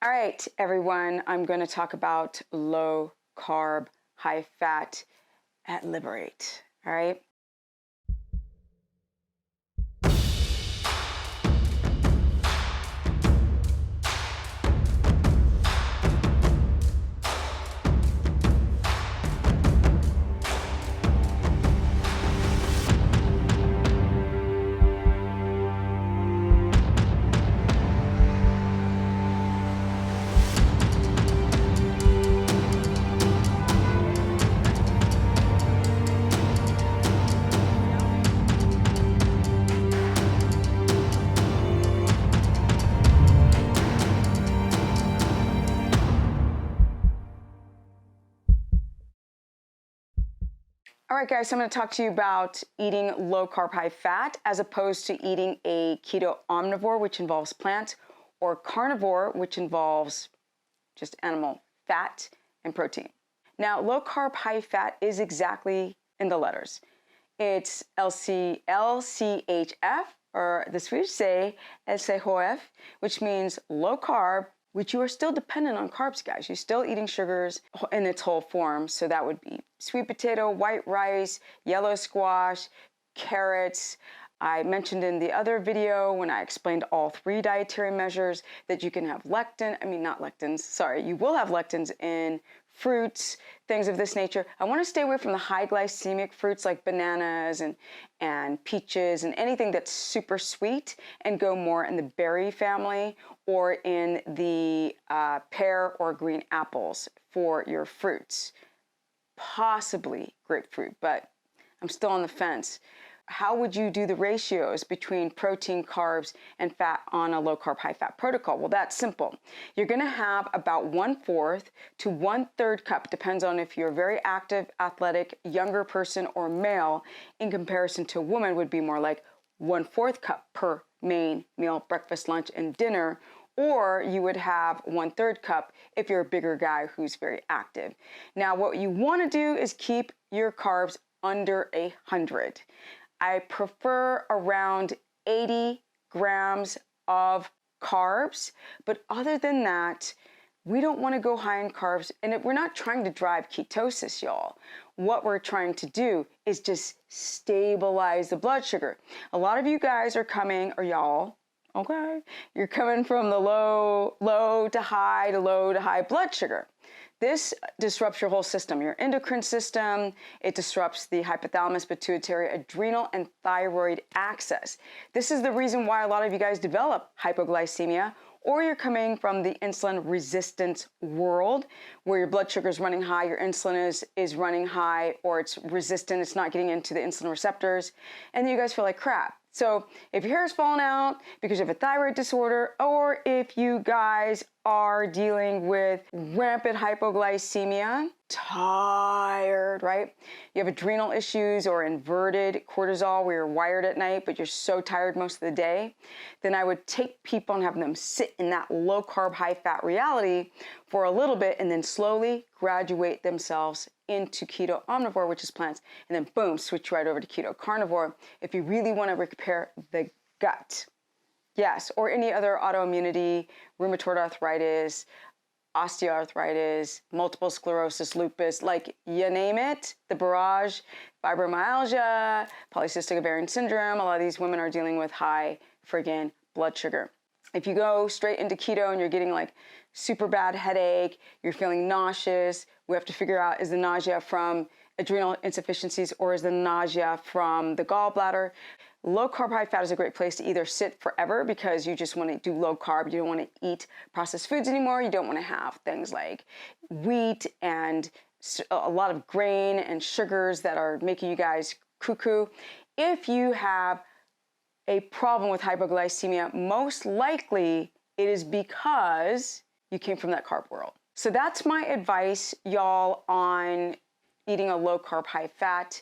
All right, everyone, I'm going to talk about low carb, high fat at Liberate. All right. All right, guys, so I'm going to talk to you about eating low carb, high fat, as opposed to eating a keto omnivore, which involves plant, or carnivore, which involves just animal fat and protein. Now, low carb, high fat is exactly in the letters. It's LCHF, or the Swedish say LCHF, which means low carb, which you are still dependent on carbs, guys. You're still eating sugars in its whole form. So that would be sweet potato, white rice, yellow squash, carrots. I mentioned in the other video when I explained all 3 dietary measures that you can have you will have lectins in fruits, things of this nature. I want to stay away from the high glycemic fruits like bananas and peaches and anything that's super sweet, and go more in the berry family or in the pear or green apples for your fruits. Possibly grapefruit, but I'm still on the fence. How would you do the ratios between protein, carbs, and fat on a low carb, high fat protocol? Well, that's simple. You're going to have about 1/4 to 1/3 cup, depends on if you're a very active, athletic, younger person or male, in comparison to a woman would be more like 1/4 cup per main meal, breakfast, lunch, and dinner. Or you would have 1/3 cup if you're a bigger guy who's very active. Now, what you want to do is keep your carbs under 100. I prefer around 80 grams of carbs, but other than that, we don't want to go high in carbs, and we're not trying to drive ketosis, y'all. What we're trying to do is just stabilize the blood sugar. A lot of you guys are coming, or y'all, okay, you're coming from the low to high blood sugar. This disrupts your whole system, your endocrine system. It disrupts the hypothalamus, pituitary, adrenal, and thyroid axis. This is the reason why a lot of you guys develop hypoglycemia, or you're coming from the insulin resistance world where your blood sugar is running high, your insulin is running high, or it's resistant, it's not getting into the insulin receptors, and you guys feel like crap. So if your hair is falling out because you have a thyroid disorder, or if you guys are dealing with rampant hypoglycemia, tired, right? You have adrenal issues or inverted cortisol where you're wired at night, but you're so tired most of the day, then I would take people and have them sit in that low carb, high fat reality for a little bit, and then slowly graduate themselves into keto omnivore, which is plants, and then boom, switch right over to keto carnivore if you really want to repair the gut. Yes, or any other autoimmunity, rheumatoid arthritis, osteoarthritis, multiple sclerosis, lupus, like you name it, the barrage, fibromyalgia, polycystic ovarian syndrome. A lot of these women are dealing with high friggin' blood sugar. If you go straight into keto and you're getting like super bad headache, you're feeling nauseous, we have to figure out, is the nausea from adrenal insufficiencies or is the nausea from the gallbladder? Low carb, high fat is a great place to either sit forever because you just want to do low carb. You don't want to eat processed foods anymore. You don't want to have things like wheat and a lot of grain and sugars that are making you guys cuckoo. If you have a problem with hypoglycemia, most likely it is because you came from that carb world. So that's my advice, y'all, on eating a low carb, high fat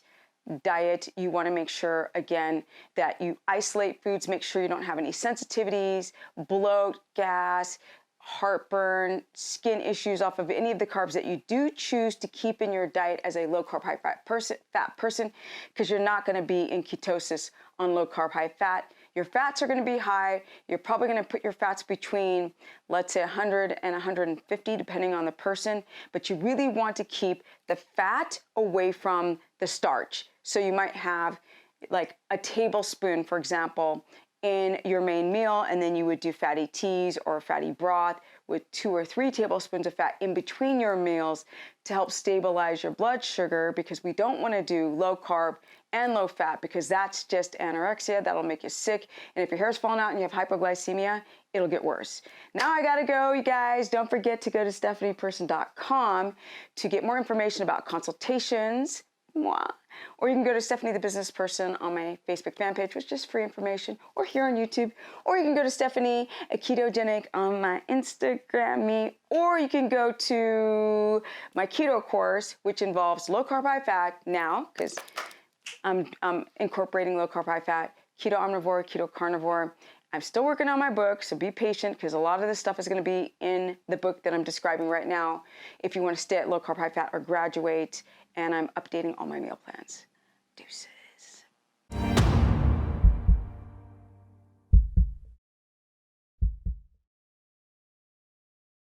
diet. You want to make sure, again, that you isolate foods, make sure you don't have any sensitivities, bloat, gas, heartburn, skin issues off of any of the carbs that you do choose to keep in your diet as a low carb, high fat person, because you're not going to be in ketosis on low carb, high fat. Your fats are going to be high. You're probably going to put your fats between, let's say, 100 and 150, depending on the person. But you really want to keep the fat away from the starch. So you might have like a tablespoon, for example, in your main meal, and then you would do fatty teas or fatty broth with 2 or 3 tablespoons of fat in between your meals to help stabilize your blood sugar, because we don't want to do low carb and low fat, because that's just anorexia. That'll make you sick. And if your hair's falling out and you have hypoglycemia, it'll get worse. Now I gotta go, you guys. Don't forget to go to stephanieperson.com to get more information about consultations. Mwah. Or you can go to Stephanie the Business Person on my Facebook fan page, which is just free information, or here on YouTube. Or you can go to Stephanie a Ketogenic on my Instagram, or you can go to my keto course, which involves low carb, high fat now, because I'm incorporating low carb, high fat, keto omnivore, keto carnivore. I'm still working on my book, so be patient, because a lot of this stuff is going to be in the book that I'm describing right now if you want to stay at low carb, high fat, or graduate. And I'm updating all my meal plans.